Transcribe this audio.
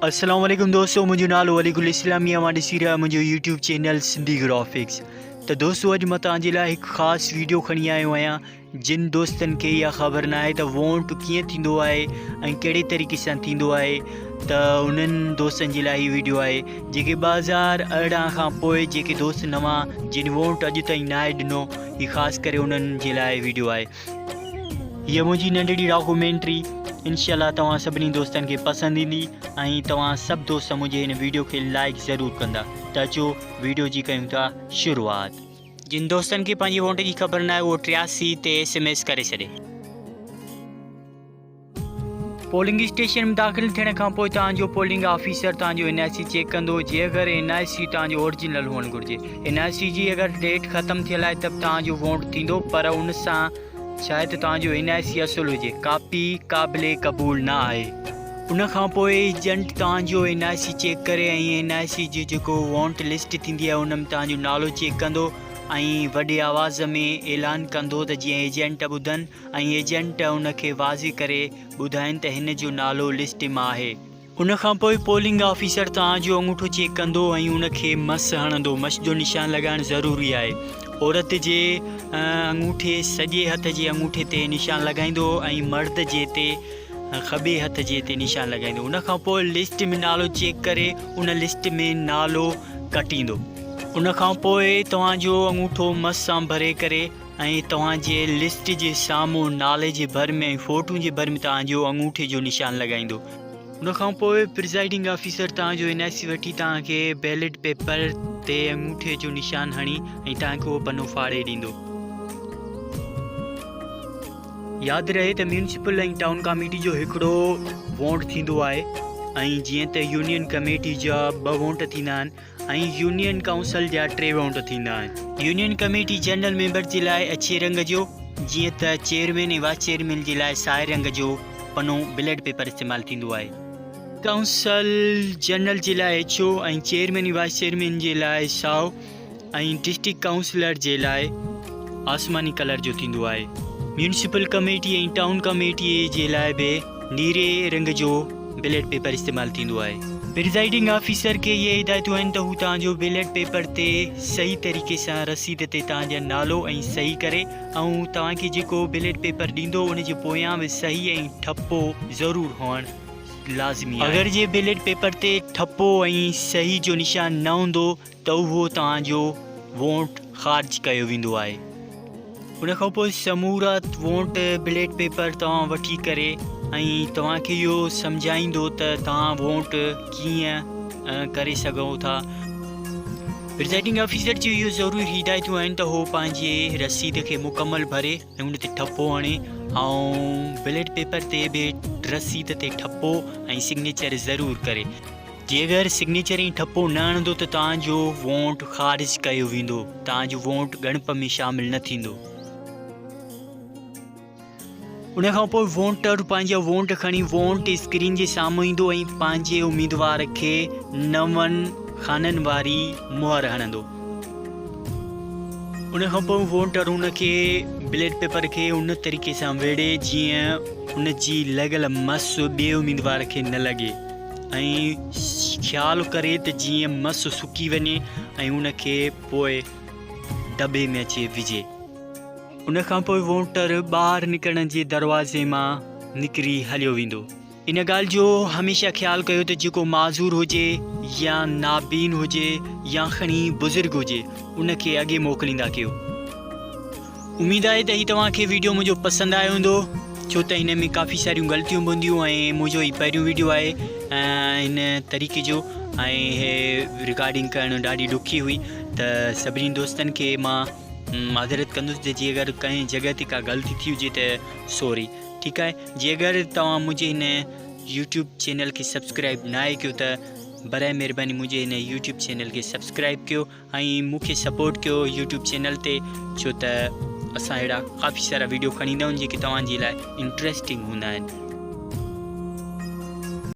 अस्सलाम वालेकुम दोस्तों, मुझो नालो वलीकुल इस्लामी ॾिसी रहा मुझो यूट्यूब चैनल सिंधी ग्राफिक्स। तो दोस्तों अॼु मां तव्हांजे लाइ हिकु ख़ासि वीडियो खणी आयो आहियां। जिन दोस्तनि खे इहा ख़बर न आहे त वोट कीअं थींदो आहे ऐं कहिड़े तरीक़े सां थींदो आहे, त उन्हनि दोस्तनि जे लाइ हीअ वीडियो आहे जेके 2018 खां पोइ जेके दोस्त नवां जिन वोट अॼु ताईं न आहे ॾिनो, हीअ ख़ासि करे उन्हनि जे लाइ वीडियो आहे। हीअ मुंहिंजी नंढड़ी डॉक्यूमेंट्री इंशाल्लाह तव्हां सभिनी दोस्तनि खे पसंदि ईंदी ऐं तव्हां सभु दोस्त मुंहिंजे हिन वीडियो खे लाइक ज़रूरु कंदा। त अचो वीडियो जी कयूं था शुरूआत। जिन दोस्तनि खे पंहिंजी वोट जी ख़बर न आहे उहो 83 ते SMS करे छॾे। पोलिंग स्टेशन में दाख़िल थियण खां पोइ तव्हांजो पोलिंग ऑफिसर तव्हांजो NIC चेक कंदो। जे अगरि NIC तव्हांजो ओरिजिनल हुअणु घुरिजे। NIC जी अगरि डेट ख़तमु थियल आहे त तव्हांजो वोट थींदो, पर उन सां शायद तव्हांजो NIC असुलु हुजे, कापी क़ाबिले क़बूल न आहे। उन खां पोइ एजेंट तव्हांजो NIC चेक करे ऐं NIC जी जेको वोट लिस्ट थींदी आहे उन में तव्हांजो नालो चेक कंदो ऐं वॾे आवाज़ में ऐलान कंदो त जीअं एजेंट ॿुधनि ऐं एजेंट उनखे वाज़ी करे ॿुधाइनि त हिन जो नालो लिस्ट में आहे। उन खां पोइ पोलिंग ऑफिसर तव्हांजो अंगूठो चेक कंदो ऐं उनखे मस हणंदो। मस जो निशान लॻाइणु ज़रूरी आहे। औरत जे अंगूठे सॼे हथ जे अंगूठे ते निशान लॻाईंदो ऐं मर्द जे ते खॿे हथ जे ते निशान लॻाईंदो। उन खां पोइ लिस्ट में नालो चेक करे उन लिस्ट में नालो कटींदो। उन खां पोइ तव्हांजो अंगूठो मस सां भरे करे ऐं तव्हांजे लिस्ट जे साम्हूं नाले जे भर में ऐं फ़ोटू जे भर में तव्हांजो अंगूठे जो निशान लॻाईंदो। उन खां पोइ प्रिज़ाइडिंग ऑफिसर तव्हांजो NIC वठी तव्हांखे बैलेट पेपर ते अंगूठे जो निशान हणी ऐं तव्हांखे उहो पनो फाड़े ॾींदो। यादि रहे त म्यूनिसिपल ऐं टाउन कमेटी जो हिकिड़ो वोट थींदो आहे ऐं जीअं त यूनियन कमेटी जा 2 वोट थींदा आहिनि ऐं यूनियन काउंसिल जा 3 वोट थींदा आहिनि। यूनियन कमेटी जनरल मेंबर जे लाइ अछे रंग जो, जीअं त चेयरमैन ऐं वाइस चेयरमैन जे लाइ साए रंग जो पनो बैलेट पेपर इस्तेमालु थींदो आहे। काउंसिल जनरल जे लाइ अछो ऐं चेयरमैन ऐं वाइस चेयरमैन जे लाइ साओ ऐं डिस्ट्रिक्ट काउंसिलर जे लाइ आसमानी कलर जो थींदो आहे। म्यूनिसिपल कमेटी ऐं टाउन कमेटी जे लाइ बि नीरे रंग जो बैलेट पेपर इस्तेमालु थींदो आहे। प्रिज़ाइडिंग ऑफिसर खे इहे हिदायतूं आहिनि त हू तव्हांजो बैलेट पेपर ते सही तरीक़े सां रसीद ते तव्हांजा नालो ऐं सही करे ऐं तव्हांखे जेको बैलेट पेपर ॾींदो उन जे पोयां बि सही ऐं ठपो ज़रूरु हुअणु लाज़मी आहे। अगरि जे बैलेट पेपर ते ठपो ऐं सही जो निशान न हूंदो त उहो तव्हांजो वोट ख़ारिज कयो वेंदो आहे। उन खां पोइ समूरत वोट बैलेट पेपर तव्हां वठी करे ऐं तव्हांखे इहो सम्झाईंदो त तव्हां वोट कीअं करे सघो था। प्रिज़ाइडिंग ऑफिसर जी इहो ज़रूरी हिदायतूं आहिनि त उहो पंहिंजे रसीद खे मुकमल भरे ऐं उन ते ठपो हणे ऐं बैलेट पेपर ते बि रसीद ते ठपो ऐं सिग्नेचर ज़रूरु करे। जे अगरि सिग्नेचर ऐं ठपो न हणंदो त तव्हांजो वोट ख़ारिज कयो वेंदो, तव्हांजो वोट ॻणप में शामिलु न थींदो। उन खां पोइ वोटर पंहिंजा वोट खणी वोट स्क्रीन जे साम्हूं ईंदो ऐं पंहिंजे उम्मीदवार खे 9 खाननि वारी मुहर हणंदो। उन खां पोइ वोटर उनखे बैलेट पेपर खे उन तरीक़े सां वेड़े जीअं उन जी लॻल मस ॿिए उम्मीदवार खे न लॻे ऐं ख़्यालु करे त जीअं मस सुकी वञे ऐं उनखे पोइ दॿे में अचे विझे। उन खां पोइ वोटर ॿाहिरि निकिरण जे दरवाज़े मां निकिरी हलियो वेंदो। इन ॻाल्हि जो हमेशह ख़्यालु कयो त जेको माज़ूर हुजे या नाबीन हुजे या खणी बुज़ुर्ग हुजे उनखे अॻे मोकिलींदा कयो। उमेदु आहे त हीउ तव्हांखे वीडियो मुंहिंजो पसंदि आयो हूंदो, छो त हिन में काफ़ी सारियूं ग़लतियूं बि हूंदियूं ऐं मुंहिंजो हीउ पहिरियों वीडियो आहे हिन तरीक़े जो ऐं हे रिकॉर्डिंग करणु ॾाढी ॾुखी हुई। त सभिनी दोस्तनि खे मां माज़रत कंदुसि त जे अगरि कंहिं जॻह ते का ग़लती थी हुजे त सॉरी, ठीकु आहे। जे अगरि तव्हां मुंहिंजे हिन यूट्यूब चैनल खे सब्सक्राइब न आहे कयो त बराए महिरबानी मुंहिंजे हिन यूट्यूब चैनल खे सब्सक्राइब कयो ऐं मूंखे सपोर्ट कयो यूट्यूब चैनल ते, छो त असां अहिड़ा काफ़ी सारा वीडियो खणी ईंदा आहियूं जेके तव्हांजे लाइ इंट्रस्टिंग हूंदा आहिनि।